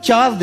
4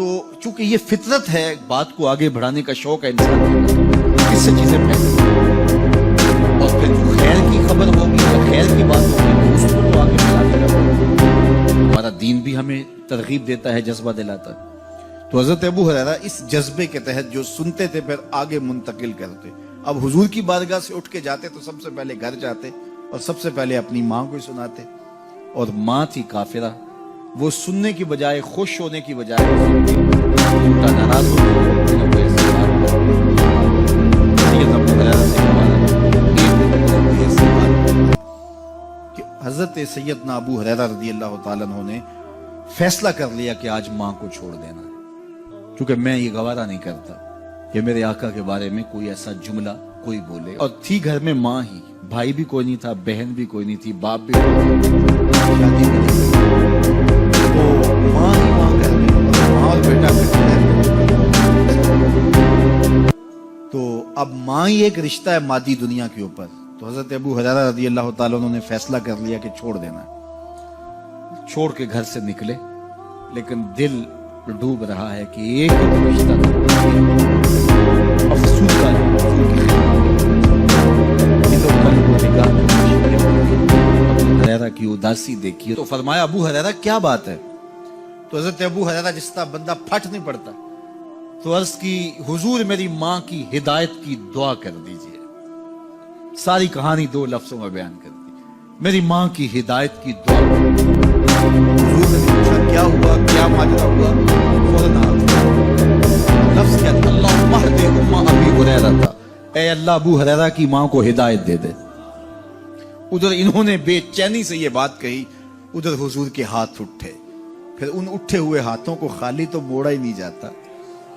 تو چونکہ یہ فطرت ہے، بات کو آگے بڑھانے کا شوق ہے انسان کو، اس سے چیزیں پھیلیں، اور پھر جو خیر کی خبر ہوگی یا خیر کی بات ہوگی تو اس کو تو آگے بڑھانے کا ہمارا دین بھی ہمیں ترغیب دیتا ہے، جذبہ دلاتا ہے۔ تو حضرت ابو ہریرہ اس جذبے کے تحت جو سنتے تھے پھر آگے منتقل کرتے۔ اب حضور کی بارگاہ سے اٹھ کے جاتے تو سب سے پہلے گھر جاتے اور سب سے پہلے اپنی ماں کو ہی سناتے، اور ماں تھی کافرہ، وہ سننے کی بجائے خوش ہونے کی بجائے الٹا ناراض ہوتی کہ حضرت سیدنا ابو ہریرہ رضی اللہ تعالیٰ عنہ نے فیصلہ کر لیا کہ آج ماں کو چھوڑ دینا ہے، کیونکہ میں یہ گوارا نہیں کرتا کہ میرے آقا کے بارے میں کوئی ایسا جملہ کوئی بولے۔ اور تھی گھر میں ماں ہی، بھائی بھی کوئی نہیں تھا، بہن بھی کوئی نہیں تھی، باپ بھی کوئی نہیں تھا، شادی بھی نہیں تھی، تو ماں ہی ماں گھر میں، ماں اور بیٹا تو اب ماں ہی ایک رشتہ ہے مادی دنیا کے اوپر۔ تو حضرت ابو ہریرہ رضی اللہ تعالیٰ عنہ نے فیصلہ کر لیا کہ چھوڑ دینا ہے، چھوڑ کے گھر سے نکلے، لیکن دل ڈوب رہا ہے کہ ایک ہی رشتہ افسوس کا ابو ہریرہ کی اداسی دیکھی تو فرمایا ابو ہریرہ کیا بات ہے؟ تو حضرت ابو ہریرہ جس طرح بندہ پھٹ نہیں پڑتا تو عرض کی حضور میری ماں کی ہدایت کی دعا کر دیجئے۔ ساری کہانی 2 لفظوں میں بیان کر دی، میری ماں کی ہدایت کی دعا۔ حضور نے پوچھا کیا ہوا، کیا ماجرا ہوا؟ فوراً لفظ کیا تھا؟ اللہم اہد ام ابی ہریرہ تھا، اے اللہ ابو ہریرہ کی ماں کو ہدایت دے دے۔ ادھر انہوں نے بے چینی سے یہ بات کہی، ادھر حضور کے ہاتھ اٹھے، پھر ان اٹھے ہوئے ہاتھوں کو خالی تو موڑا ہی نہیں جاتا،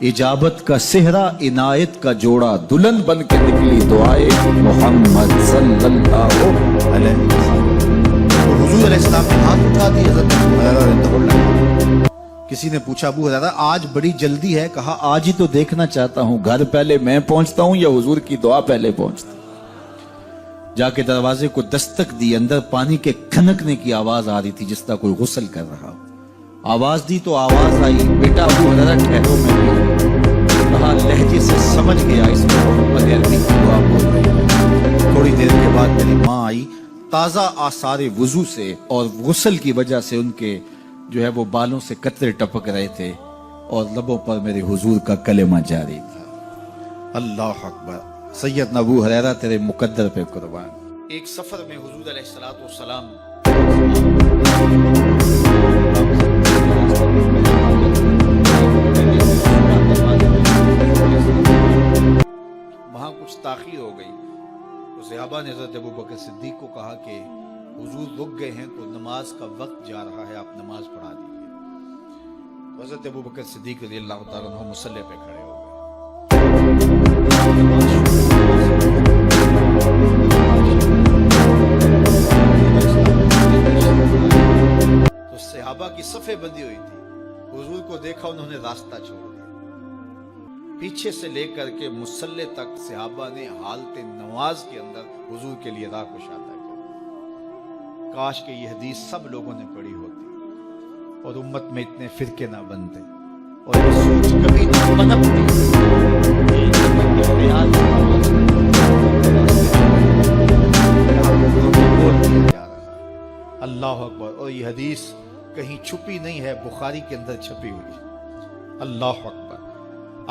اجابت کا صحرا عنایت کا جوڑا، دلہن بن کے نکلی دعائے محمد صلی اللہ علیہ وسلم۔ تو حضور علیہ السلام نے ہاتھ اٹھا دی، حضرت ابو ہریرہ رضی اللہ۔ کسی نے پوچھا ابو ہریرہ آج بڑی جلدی ہے؟ کہا آج ہی تو دیکھنا چاہتا ہوں، گھر پہلے میں پہنچتا ہوں یا حضور کی دعا پہلے پہنچتی؟ جا کے دروازے کو دستک دی، اندر پانی کے کھنکنے کی آواز آ رہی تھی جس طرح کوئی غسل کر رہا ہو۔ آواز دی تو آواز آئی، بیٹا ابو ہریرہ ٹھہرو میں بھی۔ کہا لہجے سے سمجھ گیا اس میں محمد عربی کی دعا بول رہی ہے۔ تھوڑی دیر کے بعد میری ماں آئی، تازہ آثار وضو سے اور غسل کی وجہ سے ان کے جو ہے وہ بالوں سے قطرے ٹپک رہے تھے اور لبوں پر میرے حضور کا کلمہ جاری تھا۔ اللہ اکبر، سیدنا ابو ہریرہ تیرے مقدر پہ قربان۔ ایک سفر میں حضور علیہ السلام وہاں کچھ تاخیر ہو گئی تو صحابہ نے حضرت ابوبکر صدیق کو کہا کہ حضور رک گئے ہیں تو نماز کا وقت جا رہا ہے، آپ نماز پڑھا دیجیے۔ تو حضرت ابوبکر صدیق رضی اللہ تعالیٰ عنہ مصلی پہ کھڑے ہو تو صحابہ کی صفیں بندی ہوئی تھی، حضور کو دیکھا انہوں نے راستہ چھوڑ دیا، پیچھے سے لے کر کے مصلی تک صحابہ نے حالت نماز کے اندر حضور کے لیے راہ کشادہ کیا۔ کاش کہ یہ حدیث سب لوگوں نے پڑھی ہوتی اور امت میں اتنے فرقے نہ بنتے اور یہ سوچ کبھی نہ پنپتی۔ اللہ اکبر، اور یہ حدیث کہیں چھپی نہیں ہے، بخاری کے اندر چھپی ہوئی۔ اللہ اکبر،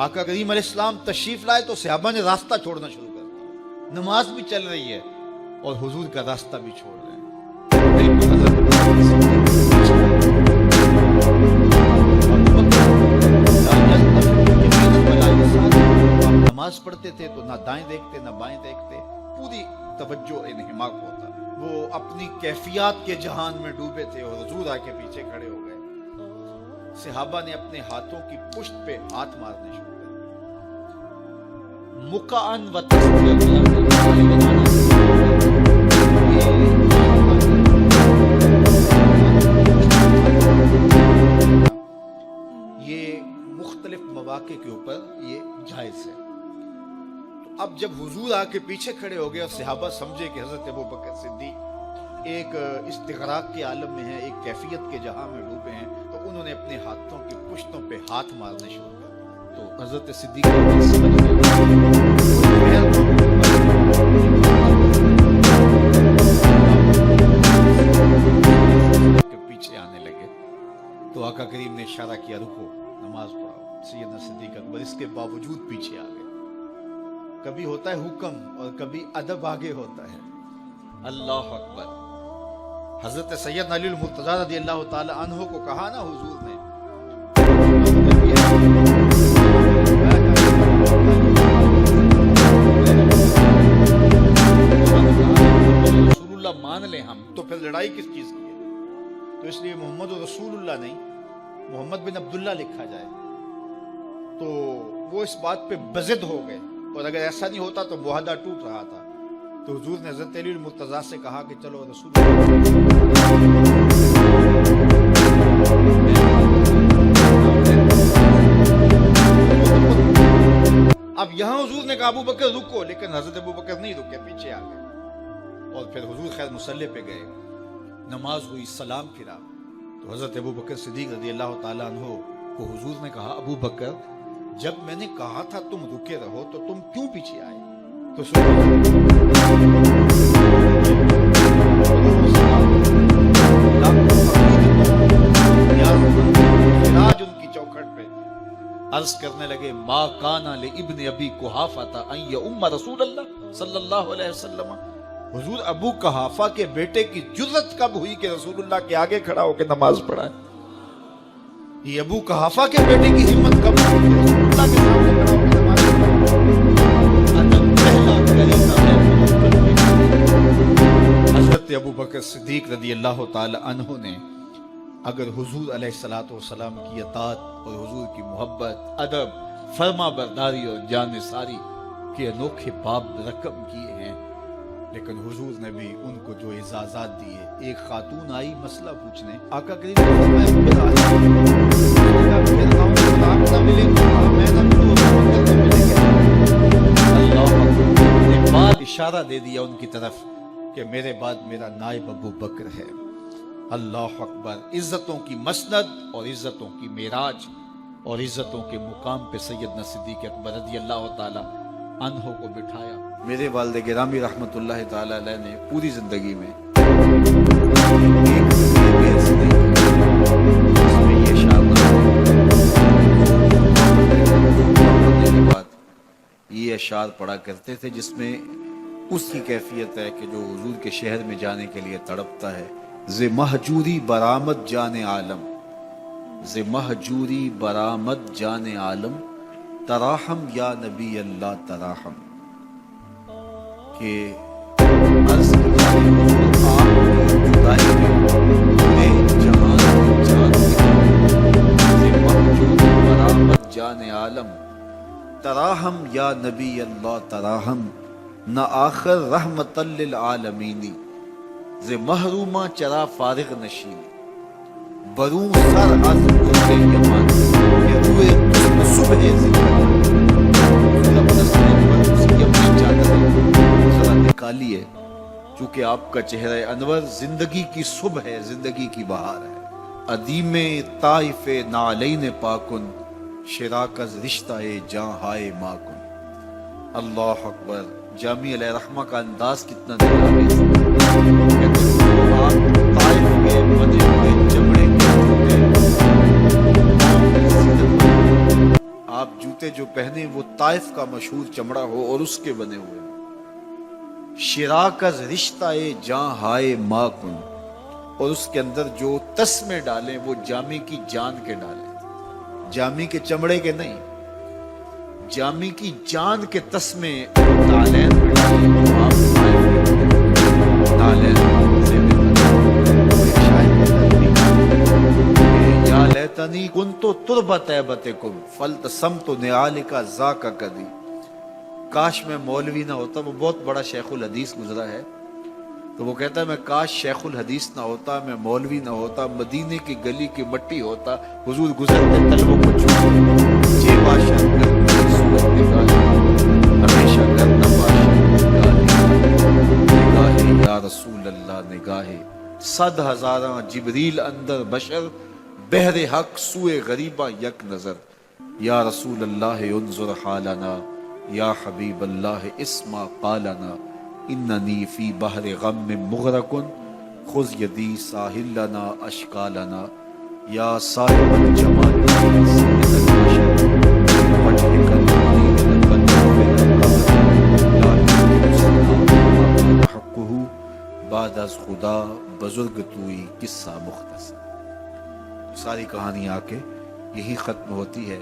آقا کریم علیہ السلام تشریف لائے تو صحابہ نے راستہ چھوڑنا شروع کر دیا، نماز بھی چل رہی ہے اور حضور کا راستہ بھی چھوڑ رہے ہیں۔ نماز پڑھتے تھے تو نہ دائیں دیکھتے نہ بائیں دیکھتے، پوری توجہ انہماک ہوتا، وہ اپنی کیفیات کے جہان میں ڈوبے تھے اور حضور آ کے پیچھے کھڑے ہو گئے۔ صحابہ نے اپنے ہاتھوں کی پشت پہ ہاتھ مارنے شروع کر دیے، مکعن و یہ مختلف مواقع کے اوپر یہ جائز ہے۔ تو اب جب حضور آ کے پیچھے کھڑے ہو گئے اور صحابہ سمجھے کہ حضرت ابوبکر صدیق ایک استغراق کے عالم میں ہیں، ایک کیفیت کے جہاں میں ڈوبے ہیں، تو انہوں نے اپنے ہاتھوں کی پشتوں پہ ہاتھ مارنے شروع کر دیے. تو حضرت صدیق اکبر سمجھ کے پیچھے آنے لگے. تو آقا کریم نے اشارہ کیا رکو نماز پڑھاؤ. سیدنا صدیق اکبر اس کے باوجود پیچھے آ گئے. کبھی ہوتا ہے حکم اور کبھی ادب آگے ہوتا ہے. اللہ اکبر. حضرت سیدنا علی المرتضیٰ رضی اللہ تعالی عنہ کو کہا نا حضور نے رسول اللہ مان لیں ہم تو پھر لڑائی کس چیز کی ہے. تو اس لیے محمد رسول اللہ نہیں محمد بن عبداللہ لکھا جائے. تو وہ اس بات پہ بضد ہو گئے اور اگر ایسا نہیں ہوتا تو معاہدہ ٹوٹ رہا تھا. تو حضور نے حضرت علی المرتضیٰ سے کہا کہ چلو رسول اب یہاں حضور نے کہا ابو بکر رکو, لیکن حضرت ابو بکر نہیں رکے, پیچھے آ گئے. اور پھر حضور خیر مصلی پہ گئے, نماز ہوئی, سلام پھرا. تو حضرت ابو بکر صدیق رضی اللہ تعالیٰ عنہ کو حضور نے کہا ابو بکر جب میں نے کہا تھا تم رکے رہو تو تم کیوں پیچھے آئے. تو ان کی چوکھٹ پہ عرض کرنے لگے ما کان لابن ابی قحافہ ان یؤم رسول اللہ صلی اللہ علیہ وسلم. حضور ابو قحافہ کے بیٹے کی جرت کب ہوئی کہ رسول اللہ کے آگے کھڑا ہو کے نماز پڑھائے. یہ ابو قحافہ کے بیٹے کی ہمت کب ہوئی کہ رسول اللہ کے سامنے کھڑا ہو کے نماز پڑھائے. حضرت ابو بکر صدیق رضی اللہ تعالی عنہ نے اگر حضور علیہ الصلوۃ والسلام کی اطاعت اور حضور کی محبت, ادب, فرما برداری اور جانثاری کے انوکھے باب رقم کیے ہیں, لیکن حضور نے بھی ان کو جو اعزازات دیے. ایک خاتون آئی مسئلہ پوچھنے, آقا کریم نے اشارہ دے دیا ان کی طرف کہ میرے بعد میرا نائب ابو بکر ہے. اللہ اکبر. عزتوں کی مسند اور عزتوں کی معراج اور عزتوں کے مقام پہ سیدنا صدیق اکبر رضی اللہ تعالی عنہ کو بٹھایا. میرے والد گرامی رحمت اللہ تعالی علیہ نے پوری زندگی میں یہ اشعار پڑھا کرتے تھے جس میں اس کی کیفیت ہے کہ جو حضور کے شہر میں جانے کے لیے تڑپتا ہے. ز مہجوری برآمد جان عالم, ز مہجوری برآمد جان عالم, تراحم یا نبی اللہ تراحم. کہ عرض کی جائے حضور آپ کی جدائی میں پورے جہان کی جان ز مہجوری برآمد جان عالم, تراحم یا نبی اللہ تراحم, نہ آخر رحمت للعالمینی. ز محرومہ چرا فارغ نشین, بروں سر از گرد یمان, کہ روئے تسم صبح زندگی. اپنا سنیں پر اس کی اپنی چادر ذرا نکالیے, چونکہ آپ کا چہرہ انور زندگی کی صبح ہے, زندگی کی بہار ہے. ادیم طائف نعلین پاکن, شراک از رشتہ جاں ہائے ماکن. اللہ اکبر. جامی علیہ رحمہ کا انداز کتنا دلاویز ہے. آپ طائف کے بنے ہوئے چمڑے کے جوتے, آپ جوتے جو پہنے وہ طائف کا مشہور چمڑا ہو اور اس کے بنے ہوئے. شراک از رشتہ جاں ہائے ماکن, اور اس کے اندر جو تسمے ڈالیں وہ جامی کی جان کے ڈالیں, جامی کے چمڑے کے نہیں, جامی کی جان کے تسمے نالین میں ڈالیں. تو آپ نالین سے یا لیتنی کنتو تربت ایبتکم فلتسمت نعالک ذاک کدی. کاش میں مولوی نہ ہوتا. وہ بہت بڑا شیخ الحدیث گزرا ہے, تو وہ کہتا ہے میں کاش شیخ الحدیث نہ ہوتا, میں مولوی نہ ہوتا, مدینے کی گلی کی مٹی ہوتا, حضور گزرتے تلووں کو چھوڑتے جے باشد کرتے صورت نگاہ ہمیشہ کرنا باشد نگاہ یا رسول اللہ نگاہ. 100,000 جبریل اندر بشر بہر حق سوئے غریبہ یک نظر، یا رسول اللہ انظر حالنا، یا حبیب اللہ اسما قالنا، اننی فی بحر غم مغرق خذ یدی ساحل لنا اشکالنا، یا صاحب الجمال سید البشر وجهك المنیر لقد حقه بعد از خدا بزرگ توئی قصہ مختصر۔ ساری کہانی آ کے یہی ختم ہوتی ہے،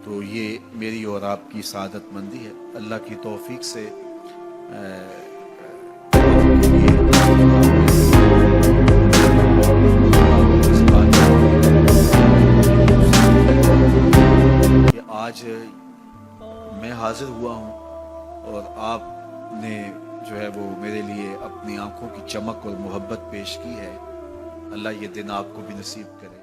تو یہ میری اور آپ کی سعادت مندی ہے۔ اللہ کی توفیق سے کہ آج میں حاضر ہوا ہوں اور آپ نے جو ہے وہ میرے لیے اپنی آنکھوں کی چمک اور محبت پیش کی ہے۔ اللہ یہ دن آپ کو بھی نصیب کرے۔